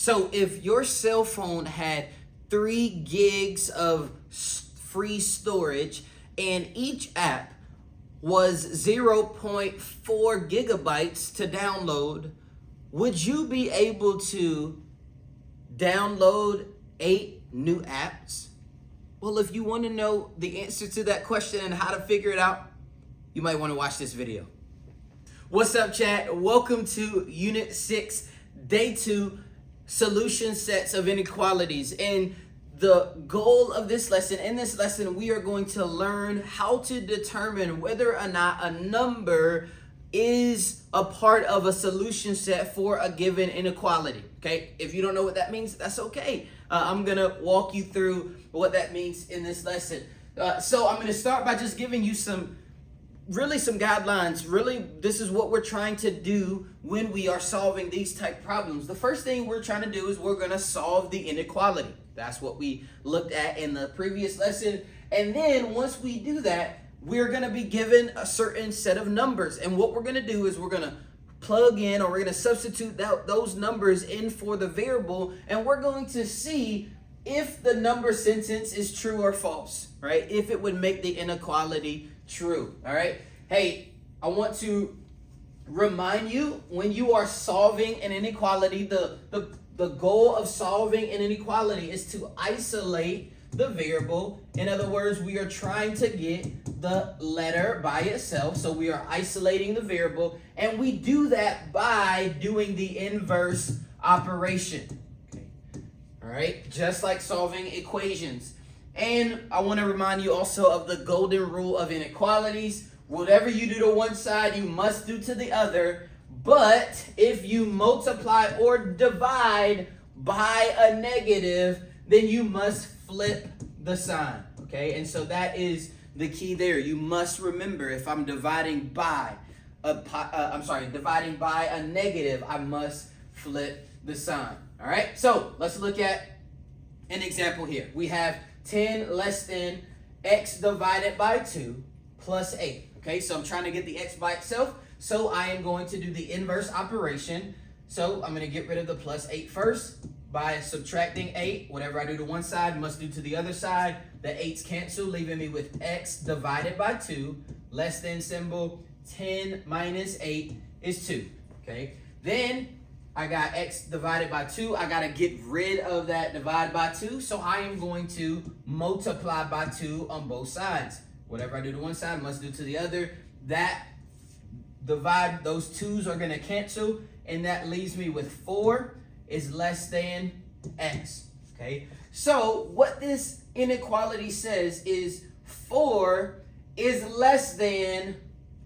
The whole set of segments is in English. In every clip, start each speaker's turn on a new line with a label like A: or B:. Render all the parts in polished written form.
A: So if your cell phone had 3 gigs of free storage and each app was 0.4 gigabytes to download, would you be able to download 8 new apps? Well, if you want to know the answer to that question and how to figure it out, you might want to watch this video. What's up, chat? Welcome to Unit 6, Day 2, Solution Sets of Inequalities. And the goal of this lesson, in this lesson, we are going to learn how to determine whether or not a number is a part of a solution set for a given inequality. Okay, if you don't know what that means, that's okay. I'm gonna walk you through what that means in this lesson. So I'm gonna start by just giving you some guidelines. Really, this is what we're trying to do when we are solving these type problems. The first thing we're trying to do is we're gonna solve the inequality. That's what we looked at in the previous lesson. And then once we do that, we're going to be given a certain set of numbers. And what we're going to do is we're going to plug in, or we're going to substitute those numbers in for the variable. And we're going to see if the number sentence is true or false, right? If it would make the inequality true, all right? Hey, I want to remind you, when you are solving an inequality, the goal of solving an inequality is to isolate the variable. In other words, we are trying to get the letter by itself. So we are isolating the variable, and we do that by doing the inverse operation. Okay. All right, just like solving equations. And I want to remind you also of the golden rule of inequalities. Whatever you do to one side, you must do to the other. But if you multiply or divide by a negative, then you must flip the sign, okay? And so that is the key there. You must remember, if I'm dividing by dividing by a negative, I must flip the sign, all right? So let's look at an example here. We have 10 less than x divided by 2 plus 8, okay? So I'm trying to get the x by itself. So I am going to do the inverse operation. So I'm going to get rid of the plus 8 first by subtracting 8. Whatever I do to one side must do to the other side. The 8's cancel, leaving me with x divided by 2, less than symbol. 10 minus 8 is 2. Okay. Then I got x divided by 2. I got to get rid of that divide by 2. So I am going to multiply by 2 on both sides. Whatever I do to one side must do to the other. That divide, those 2's are going to cancel, and that leaves me with 4 is less than x. Okay, so what this inequality says is 4 is less than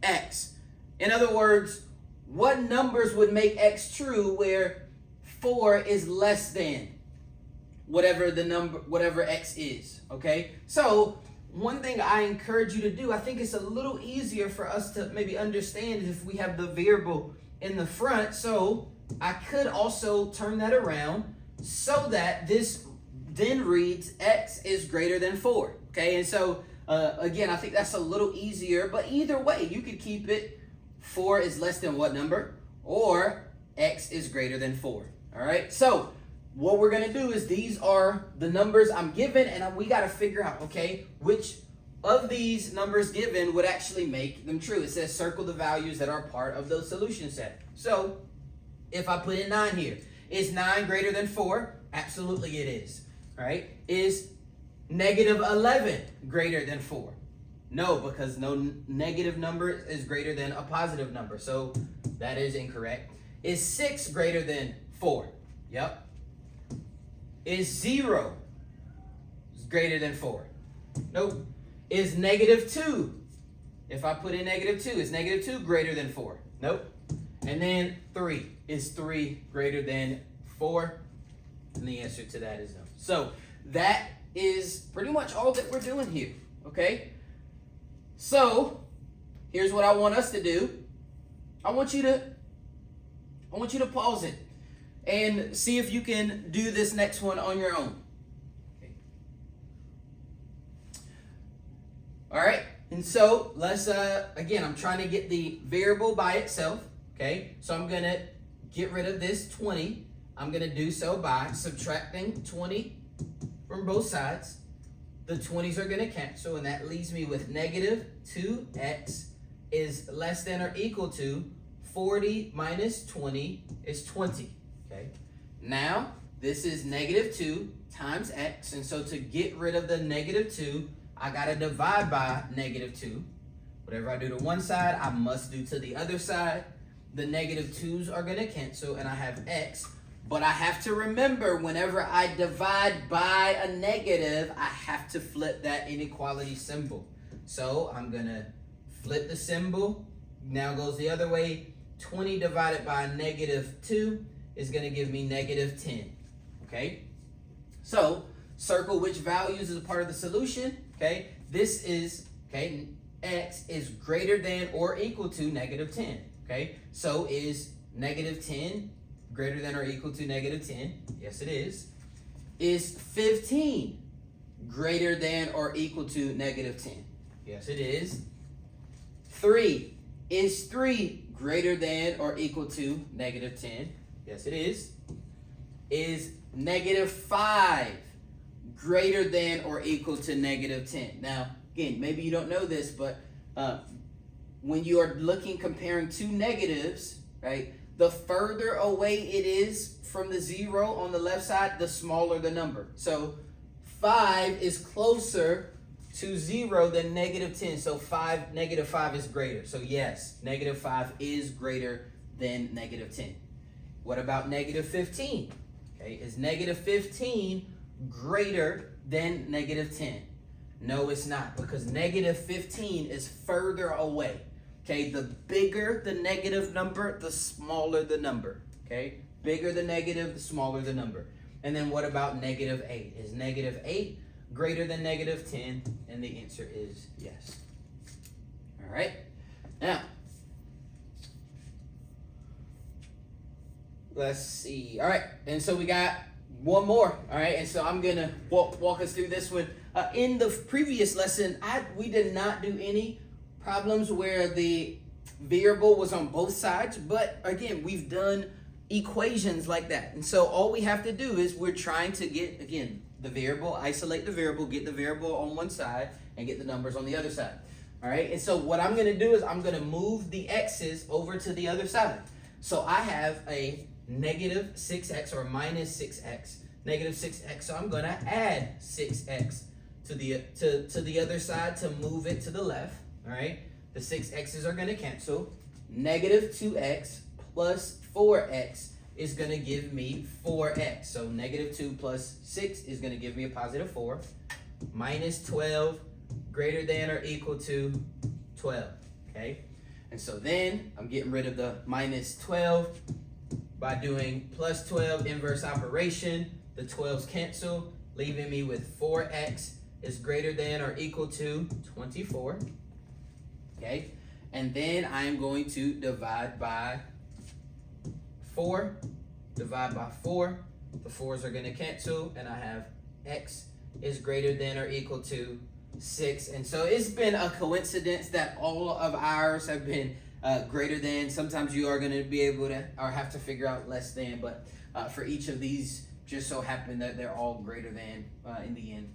A: x. In other words, what numbers would make x true where 4 is less than whatever the number, whatever x is? Okay, so one thing I encourage you to do, I think it's a little easier for us to maybe understand if we have the variable in the front. So I could also turn that around so that this then reads x is greater than 4. Okay, and so again, I think that's a little easier, but either way, you could keep it 4 is less than what number, or x is greater than 4. All right, so what we're going to do is these are the numbers I'm given, and we got to figure out, okay, which of these numbers given would actually make them true. It says circle the values that are part of the solution set. So if I put in 9 here, is 9 greater than 4? Absolutely it is. All right. Is negative 11 greater than 4? No, because no negative number is greater than a positive number. So that is incorrect. Is 6 greater than 4? Yep. Is 0 greater than 4? Nope. Is negative 2? If I put in negative 2, is negative 2 greater than 4? Nope. And then 3. Is 3 greater than 4? And the answer to that is no. So that is pretty much all that we're doing here. Okay? So here's what I want us to do. I want you to pause it and see if you can do this next one on your own. Okay. All right, and so let's, again, I'm trying to get the variable by itself, okay? So I'm gonna get rid of this 20, I'm going to do so by subtracting 20 from both sides. The 20s are going to cancel, and that leaves me with negative 2x is less than or equal to 40 minus 20 is 20. Okay. Now, this is negative 2 times x, and so to get rid of the negative 2, I got to divide by negative 2. Whatever I do to one side, I must do to the other side. The negative 2's are going to cancel, and I have x. But I have to remember, whenever I divide by a negative, I have to flip that inequality symbol. So I'm going to flip the symbol. Now goes the other way. 20 divided by negative 2 is going to give me negative 10. Okay? So circle which values is a part of the solution. Okay? This is, okay, x is greater than or equal to negative 10. Okay? So is negative 10 greater than or equal to negative 10? Yes, it is. Is 15 greater than or equal to negative 10? Yes, it is. 3. Is 3 greater than or equal to negative 10? Yes, it is. Is negative 5 greater than or equal to negative 10? Now, again, maybe you don't know this, but when you are comparing two negatives, right, the further away it is from the 0 on the left side, the smaller the number. So 5 is closer to 0 than negative 10. So negative 5 is greater. So yes, negative 5 is greater than negative 10. What about negative 15? Okay, is negative 15 greater than negative 10? No, it's not, because negative 15 is further away. Okay, the bigger the negative number, the smaller the number. Okay, bigger the negative, the smaller the number. And then what about negative 8? Is negative 8 greater than negative 10? And the answer is yes. All right, now let's see. All right, and so we got one more. All right, and so I'm gonna walk us through this one. In the previous lesson, we did not do any problems where the variable was on both sides, but again, we've done equations like that. And so all we have to do is we're trying to get, again, the variable, isolate the variable, get the variable on one side, and get the numbers on the other side. All right, and so what I'm going to do is I'm going to move the x's over to the other side. So I have a negative 6x or minus 6x, negative 6x, so I'm going to add 6x to the other side to move it to the left. All right, the 6x's are going to cancel. Negative 2x plus 4x is going to give me 4x. So negative 2 plus 6 is going to give me a positive 4. Minus 12 greater than or equal to 12. Okay, and so then I'm getting rid of the minus 12 by doing plus 12 inverse operation. The 12's cancel, leaving me with 4x is greater than or equal to 24. Okay, and then I'm going to divide by 4. Divide by 4. The 4's are going to cancel, and I have x is greater than or equal to 6. And so it's been a coincidence that all of ours have been greater than. Sometimes you are going to be able to or have to figure out less than, but for each of these, just so happen that they're all greater than in the end.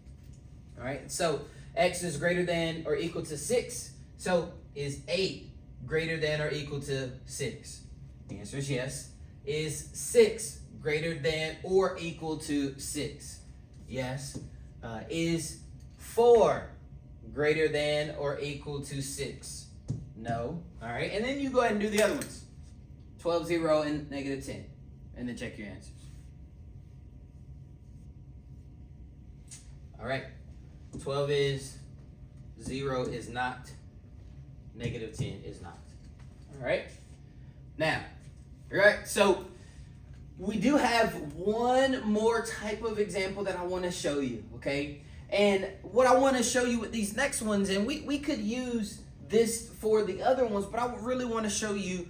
A: All right, so x is greater than or equal to 6. So is 8 greater than or equal to 6? The answer is yes. Is 6 greater than or equal to 6? Yes. Is 4 greater than or equal to 6? No. All right, and then you go ahead and do the other ones. 12, 0, and negative 10. And then check your answers. All right. 12 is, 0 is not, negative 10 is not. All right. Now, all right, so we do have one more type of example that I want to show you, okay? And what I want to show you with these next ones, and we could use this for the other ones, but I really want to show you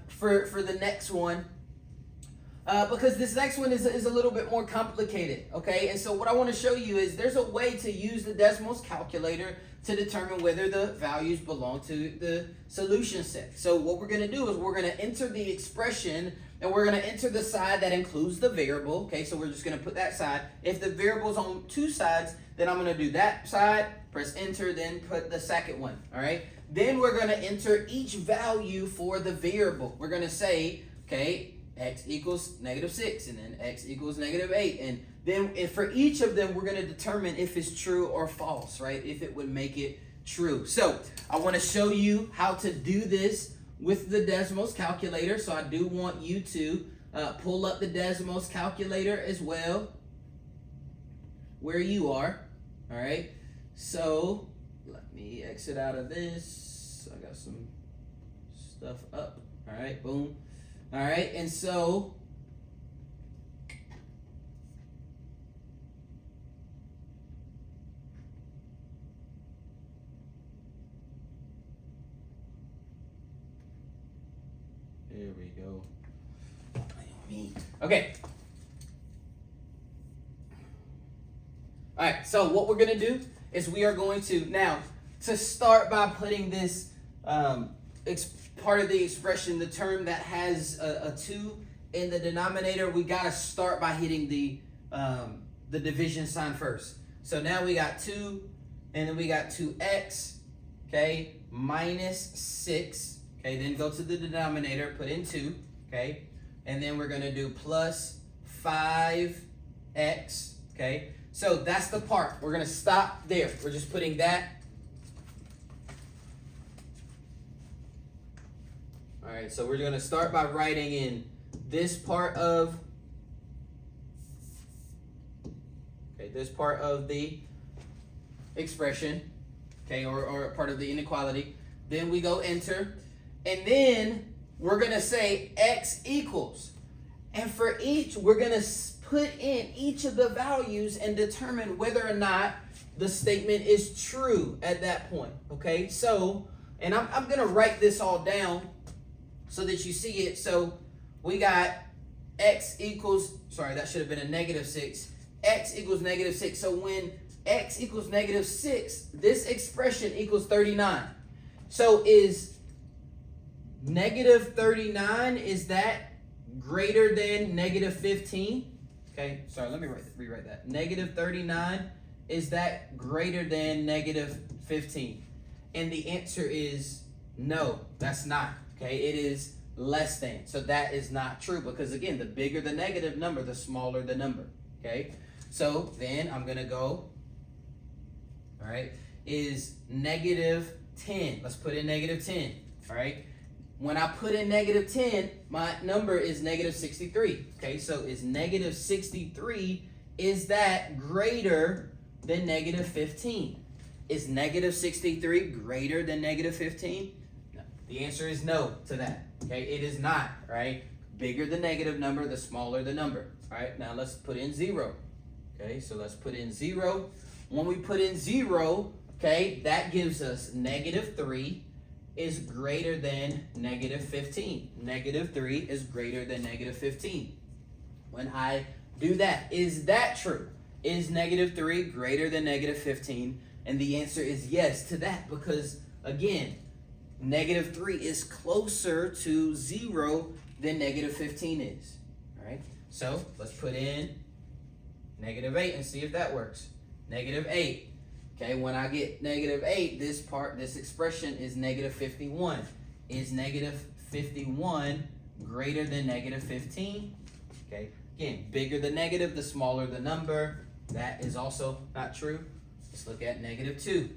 A: for the next one because this next one is a little bit more complicated, okay? And so what I want to show you is there's a way to use the Desmos calculator to determine whether the values belong to the solution set. So what we're going to do is we're going to enter the expression, and we're going to enter the side that includes the variable, okay? So we're just going to put that side. If the variable's on two sides, then I'm going to do that side, press enter, then put the second one, all right? Then we're going to enter each value for the variable. We're going to say, okay, x equals -6, and then x equals -8. And then if for each of them, we're going to determine if it's true or false, right? If it would make it true. So I want to show you how to do this with the Desmos calculator. So I do want you to pull up the Desmos calculator as well where you are. All right. So let me exit out of this. I got some stuff up. All right. Boom. All right, and so there we go. Okay. All right, so what we're going to do is we are going to now to start by putting this part of the expression, the term that has a 2 in the denominator, we got to start by hitting the division sign first. So now we got 2, and then we got 2x, okay, -6, okay, then go to the denominator, put in 2, okay, and then we're going to do plus 5x, okay. So that's the part. We're going to stop there. We're just putting that. All right, so we're going to start by writing in this part of, okay, this part of the expression, okay, or part of the inequality. Then we go enter, and then we're going to say x equals. And for each, we're going to put in each of the values and determine whether or not the statement is true at that point, okay? So, and I'm going to write this all down so that you see it. So we got x equals, sorry, that should have been a -6. X equals -6. So when x equals -6, this expression equals 39. So is -39, is that greater than -15? Okay, sorry, let me rewrite that. -39, is that greater than -15? And the answer is no, that's not. Okay, it is less than. So that is not true because, again, the bigger the negative number, the smaller the number. Okay, so then I'm going to go, all right, is -10. Let's put in -10, all right. When I put in -10, my number is -63. Okay, so is -63, is that greater than -15? Is -63 greater than -15? No. The answer is no to that. Okay, it is not, right? Bigger the negative number, the smaller the number. All right, now let's put in 0. Okay, so let's put in 0. When we put in 0, okay, that gives us -3 is greater than -15. -3 is greater than -15. When I do that, is that true? Is -3 greater than -15? And the answer is yes to that because, again, -3 is closer to 0 than -15 is. All right, so let's put in -8 and see if that works. -8. Okay, when I get -8, this expression is -51. Is -51 greater than -15? Okay, again, bigger the negative, the smaller the number. That is also not true. Let's look at -2.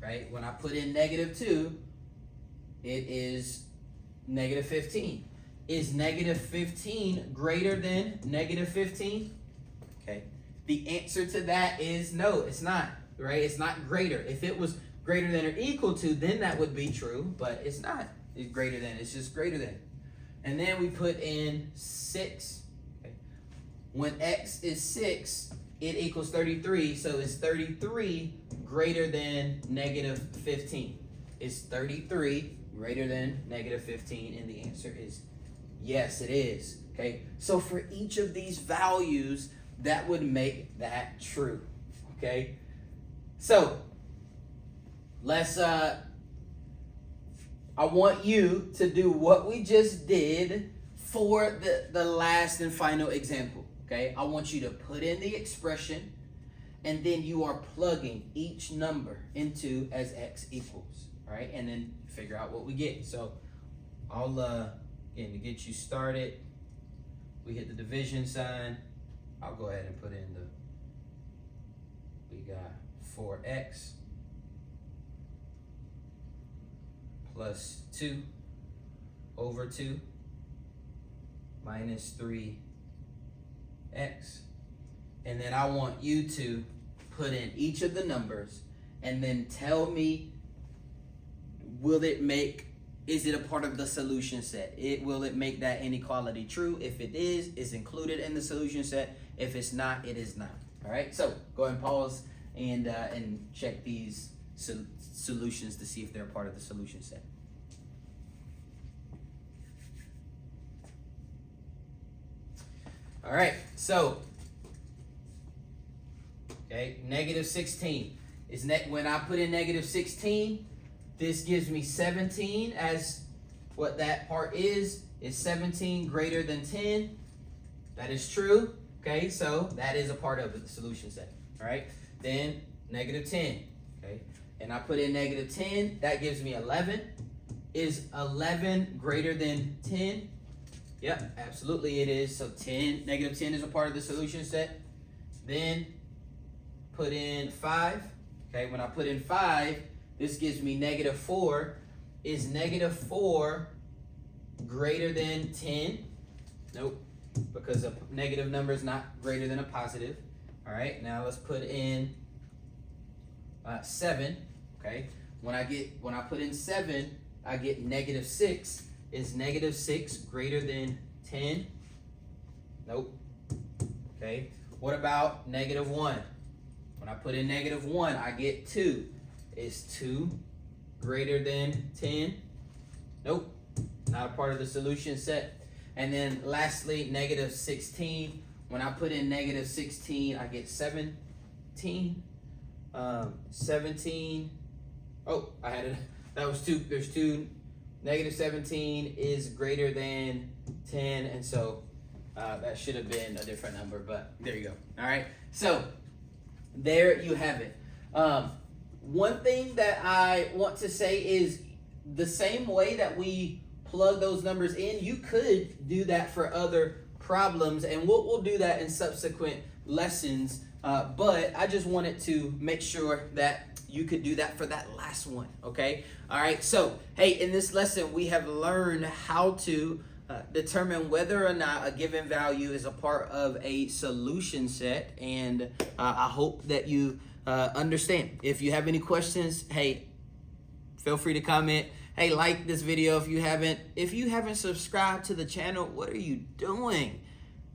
A: Right, when I put in -2, it is -15. Is -15 greater than -15? Okay. The answer to that is no, it's not, right? It's not greater. If it was greater than or equal to, then that would be true, but it's not. It's greater than, it's just greater than. And then we put in 6. Okay. When x is 6, it equals 33, so is 33 greater than -15? Is 33 greater than -15? And the answer is Yes, it is. Okay, so for each of these values, that would make that true. Okay, so let's I want you to do what we just did for the last and final example. Okay, I want you to put in the expression, and then you are plugging each number into as x equals. All right, and then figure out what we get. So I'll again, to get you started, we hit the division sign. I'll go ahead and put in we got 4x plus 2 over 2 minus 3x. And then I want you to put in each of the numbers and then tell me, is it a part of the solution set? Will it make that inequality true? If it is, it's included in the solution set. If it's not, it is not. All right, so go ahead and pause and check these solutions to see if they're a part of the solution set. All right, so okay, negative 16 is when I put in negative 16. This gives me 17 as what that part is 17 greater than 10. That is true. Okay, so that is a part of the solution set. All right, then negative 10. Okay, and I put in negative 10. That gives me 11. Is 11 greater than 10? Yep, absolutely it is. So negative 10 is a part of the solution set. Then put in 5. Okay, when I put in 5, this gives me negative 4. Is negative 4 greater than 10? Nope, because a negative number is not greater than a positive. All right, now let's put in 7. Okay, when I put in 7, I get negative 6. Is negative 6 greater than 10? Nope. Okay, what about negative 1? When I put in negative 1, I get 2. Is 2 greater than 10? Nope, not a part of the solution set. And then lastly, negative 16. When I put in negative 16, I get 17. 17. Oh, I had it. That was 2. There's 2. Negative 17 is greater than 10, and so that should have been a different number, but there you go. All right, so there you have it. One thing that I want to say is the same way that we plug those numbers in, you could do that for other problems, and we'll do that in subsequent lessons, but I just wanted to make sure that you could do that for that last one, okay? All right, so, hey, in this lesson, we have learned how to determine whether or not a given value is a part of a solution set, and I hope that you understand. If you have any questions, hey, feel free to comment. Hey, like this video if you haven't. If you haven't subscribed to the channel, what are you doing?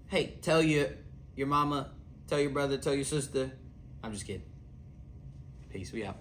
A: Hey, tell your mama, tell your brother, tell your sister. I'm just kidding. Peace, we out.